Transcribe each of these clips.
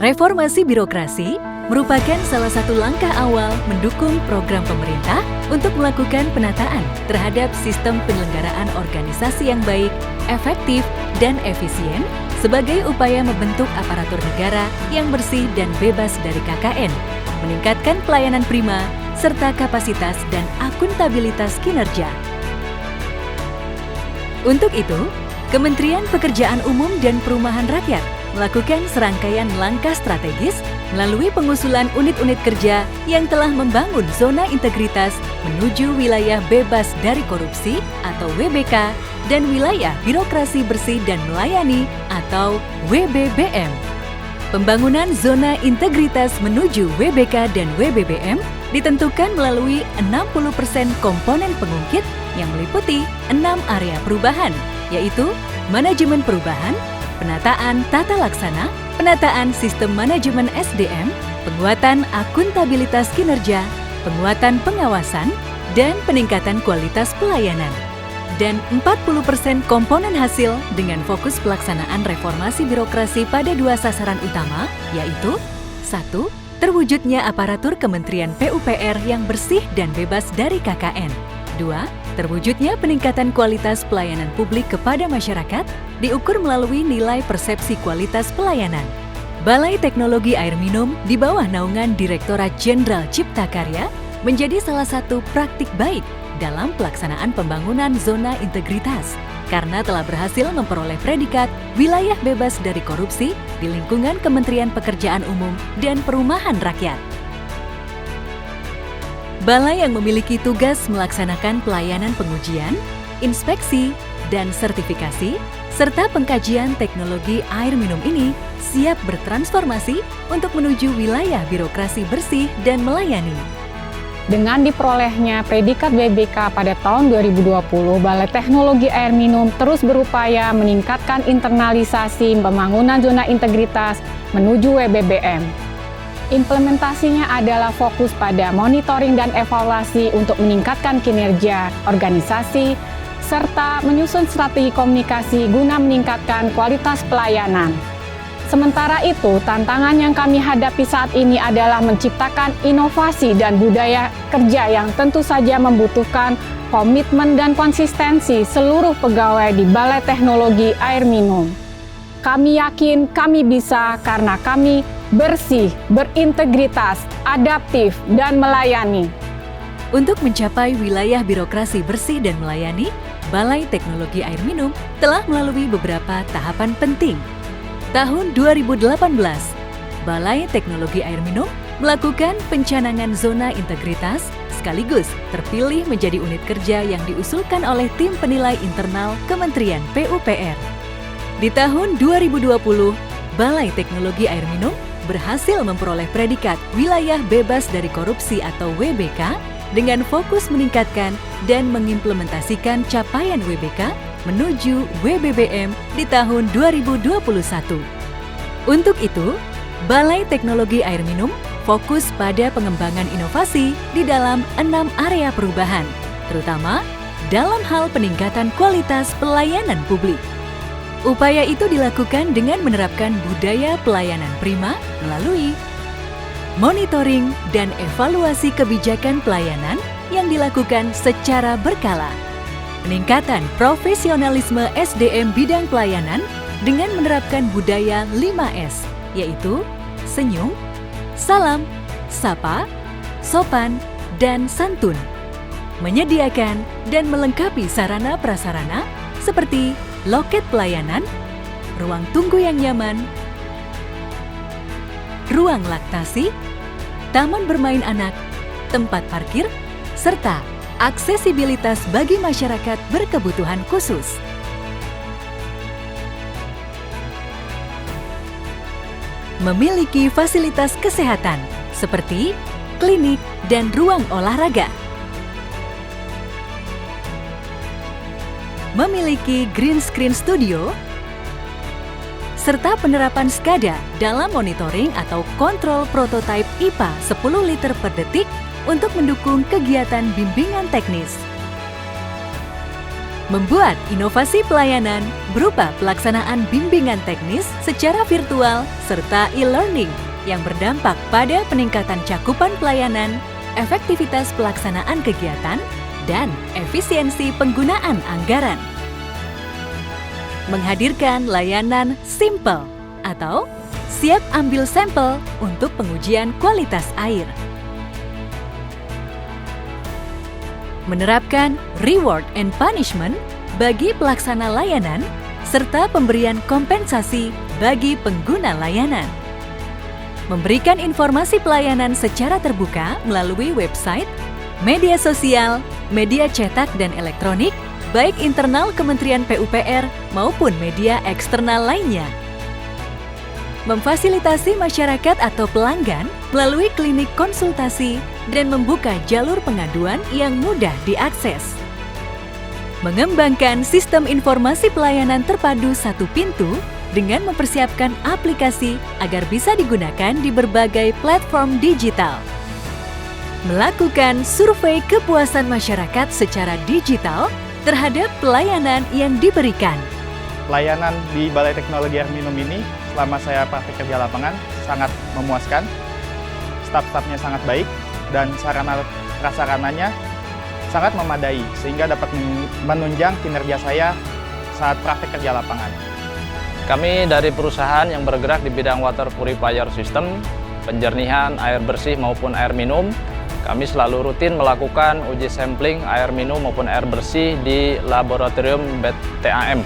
Reformasi birokrasi merupakan salah satu langkah awal mendukung program pemerintah untuk melakukan penataan terhadap sistem penyelenggaraan organisasi yang baik, efektif, dan efisien sebagai upaya membentuk aparatur negara yang bersih dan bebas dari KKN, meningkatkan pelayanan prima, serta kapasitas dan akuntabilitas kinerja. Untuk itu, Kementerian Pekerjaan Umum dan Perumahan Rakyat melakukan serangkaian langkah strategis melalui pengusulan unit-unit kerja yang telah membangun zona integritas menuju wilayah bebas dari korupsi atau WBK dan wilayah birokrasi bersih dan melayani atau WBBM. Pembangunan zona integritas menuju WBK dan WBBM ditentukan melalui 60% komponen pengungkit yang meliputi 6 area perubahan, yaitu manajemen perubahan, penataan tata laksana, penataan sistem manajemen SDM, penguatan akuntabilitas kinerja, penguatan pengawasan, dan peningkatan kualitas pelayanan. Dan 40% komponen hasil dengan fokus pelaksanaan reformasi birokrasi pada 2 sasaran utama, yaitu 1. Terwujudnya aparatur Kementerian PUPR yang bersih dan bebas dari KKN. 2. Terwujudnya peningkatan kualitas pelayanan publik kepada masyarakat diukur melalui nilai persepsi kualitas pelayanan. Balai Teknologi Air Minum di bawah naungan Direktorat Jenderal Cipta Karya menjadi salah satu praktik baik dalam pelaksanaan pembangunan zona integritas karena telah berhasil memperoleh predikat wilayah bebas dari korupsi di lingkungan Kementerian Pekerjaan Umum dan Perumahan Rakyat. Balai yang memiliki tugas melaksanakan pelayanan pengujian, inspeksi, dan sertifikasi, serta pengkajian teknologi air minum ini siap bertransformasi untuk menuju wilayah birokrasi bersih dan melayani. Dengan diperolehnya predikat WBK pada tahun 2020, Balai Teknologi Air Minum terus berupaya meningkatkan internalisasi pembangunan zona integritas menuju WBBM. Implementasinya adalah fokus pada monitoring dan evaluasi untuk meningkatkan kinerja organisasi, serta menyusun strategi komunikasi guna meningkatkan kualitas pelayanan. Sementara itu, tantangan yang kami hadapi saat ini adalah menciptakan inovasi dan budaya kerja yang tentu saja membutuhkan komitmen dan konsistensi seluruh pegawai di Balai Teknologi Air Minum. Kami yakin kami bisa karena kami bersih, berintegritas, adaptif, dan melayani. Untuk mencapai wilayah birokrasi bersih dan melayani, Balai Teknologi Air Minum telah melalui beberapa tahapan penting. Tahun 2018, Balai Teknologi Air Minum melakukan pencanangan zona integritas sekaligus terpilih menjadi unit kerja yang diusulkan oleh tim penilai internal Kementerian PUPR. Di tahun 2020, Balai Teknologi Air Minum berhasil memperoleh predikat wilayah bebas dari korupsi atau WBK dengan fokus meningkatkan dan mengimplementasikan capaian WBK menuju WBBM di tahun 2021. Untuk itu, Balai Teknologi Air Minum fokus pada pengembangan inovasi di dalam 6 area perubahan, terutama dalam hal peningkatan kualitas pelayanan publik. Upaya itu dilakukan dengan menerapkan budaya pelayanan prima melalui monitoring dan evaluasi kebijakan pelayanan yang dilakukan secara berkala, peningkatan profesionalisme SDM bidang pelayanan dengan menerapkan budaya 5S, yaitu senyum, salam, sapa, sopan, dan santun, menyediakan dan melengkapi sarana prasarana seperti loket pelayanan, ruang tunggu yang nyaman, ruang laktasi, taman bermain anak, tempat parkir, serta aksesibilitas bagi masyarakat berkebutuhan khusus. Memiliki fasilitas kesehatan seperti klinik dan ruang olahraga. Memiliki green screen studio, serta penerapan SCADA dalam monitoring atau kontrol prototipe IPA 10 liter per detik untuk mendukung kegiatan bimbingan teknis. Membuat inovasi pelayanan berupa pelaksanaan bimbingan teknis secara virtual serta e-learning yang berdampak pada peningkatan cakupan pelayanan, efektivitas pelaksanaan kegiatan, dan efisiensi penggunaan anggaran. Menghadirkan layanan simple atau siap ambil sampel untuk pengujian kualitas air. Menerapkan reward and punishment bagi pelaksana layanan, serta pemberian kompensasi bagi pengguna layanan. Memberikan informasi pelayanan secara terbuka melalui website, media sosial, media cetak dan elektronik, baik internal Kementerian PUPR maupun media eksternal lainnya. Memfasilitasi masyarakat atau pelanggan melalui klinik konsultasi dan membuka jalur pengaduan yang mudah diakses. Mengembangkan sistem informasi pelayanan terpadu satu pintu dengan mempersiapkan aplikasi agar bisa digunakan di berbagai platform digital. Melakukan survei kepuasan masyarakat secara digital terhadap pelayanan yang diberikan. Layanan di Balai Teknologi Air Minum ini selama saya praktik kerja lapangan sangat memuaskan, staf-stafnya sangat baik, dan sarana prasarananya sangat memadai sehingga dapat menunjang kinerja saya saat praktik kerja lapangan. Kami dari perusahaan yang bergerak di bidang water purifier system, penjernihan air bersih maupun air minum, kami selalu rutin melakukan uji sampling air minum maupun air bersih di laboratorium BTAM.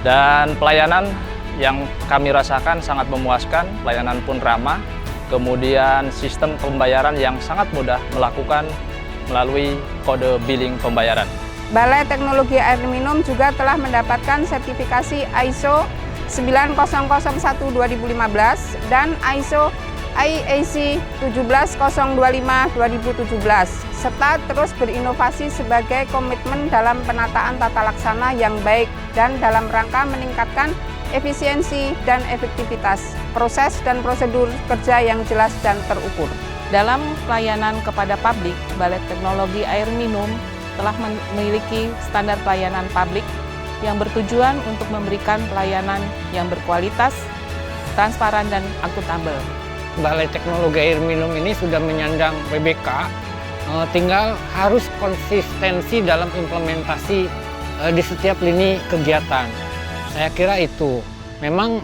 Dan pelayanan yang kami rasakan sangat memuaskan, pelayanan pun ramah, kemudian sistem pembayaran yang sangat mudah melakukan melalui kode billing pembayaran. Balai Teknologi Air Minum juga telah mendapatkan sertifikasi ISO 9001:2015 dan ISO IEC 17025:2017, serta terus berinovasi sebagai komitmen dalam penataan tata laksana yang baik dan dalam rangka meningkatkan efisiensi dan efektivitas, proses dan prosedur kerja yang jelas dan terukur. Dalam pelayanan kepada publik, Balai Teknologi Air Minum telah memiliki standar pelayanan publik yang bertujuan untuk memberikan pelayanan yang berkualitas, transparan, dan akuntabel. Balai Teknologi Air Minum ini sudah menyandang WBK, tinggal harus konsistensi dalam implementasi di setiap lini kegiatan. Saya kira itu. Memang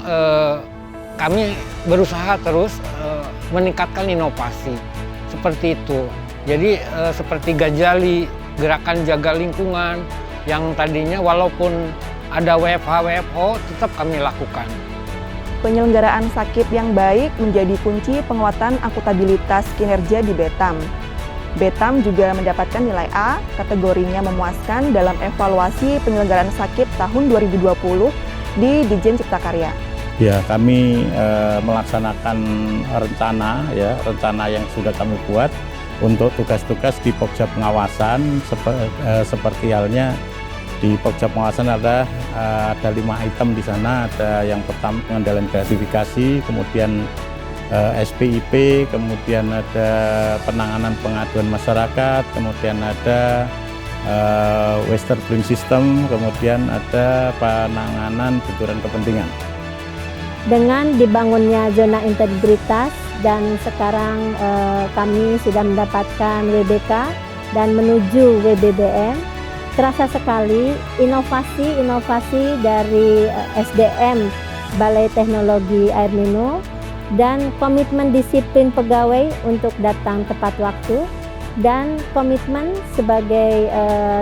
kami berusaha terus meningkatkan inovasi seperti itu. Jadi seperti Gajali, gerakan jaga lingkungan yang tadinya walaupun ada WFH-WFO tetap kami lakukan. Penyelenggaraan sakit yang baik menjadi kunci penguatan akuntabilitas kinerja di Betam. Betam juga mendapatkan nilai A, kategorinya memuaskan dalam evaluasi penyelenggaraan sakit tahun 2020 di Ditjen Cipta Karya. Ya, kami melaksanakan rencana yang sudah kami buat untuk tugas-tugas di Pokja Pengawasan, seperti halnya di Pokja Pengawasan ada 5 item di sana. Ada yang pertama pengendalian gratifikasi, kemudian SPIP, kemudian ada penanganan pengaduan masyarakat, kemudian ada whistleblowing system, kemudian ada penanganan benturan kepentingan. Dengan dibangunnya zona integritas dan sekarang kami sudah mendapatkan WBK dan menuju WBBM, terasa sekali inovasi dari SDM Balai Teknologi Air Minum dan komitmen disiplin pegawai untuk datang tepat waktu dan komitmen sebagai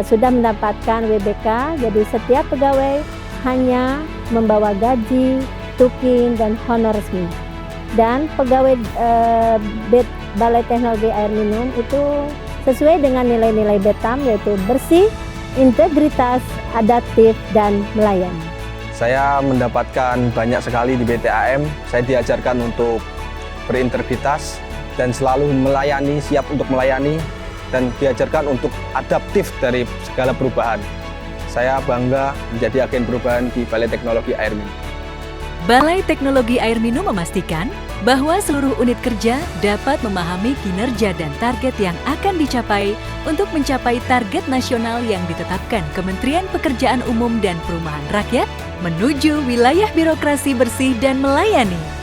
sudah mendapatkan WBK, jadi setiap pegawai hanya membawa gaji, tukin, dan honor resmi. Dan pegawai Balai Teknologi Air Minum itu sesuai dengan nilai-nilai Betam, yaitu bersih, integritas, adaptif, dan melayani. Saya mendapatkan banyak sekali di BTAM. Saya diajarkan untuk berintegritas dan selalu melayani, siap untuk melayani, dan diajarkan untuk adaptif dari segala perubahan. Saya bangga menjadi agen perubahan di Balai Teknologi Air Minum. Balai Teknologi Air Minum memastikan bahwa seluruh unit kerja dapat memahami kinerja dan target yang akan dicapai untuk mencapai target nasional yang ditetapkan Kementerian Pekerjaan Umum dan Perumahan Rakyat menuju wilayah birokrasi bersih dan melayani.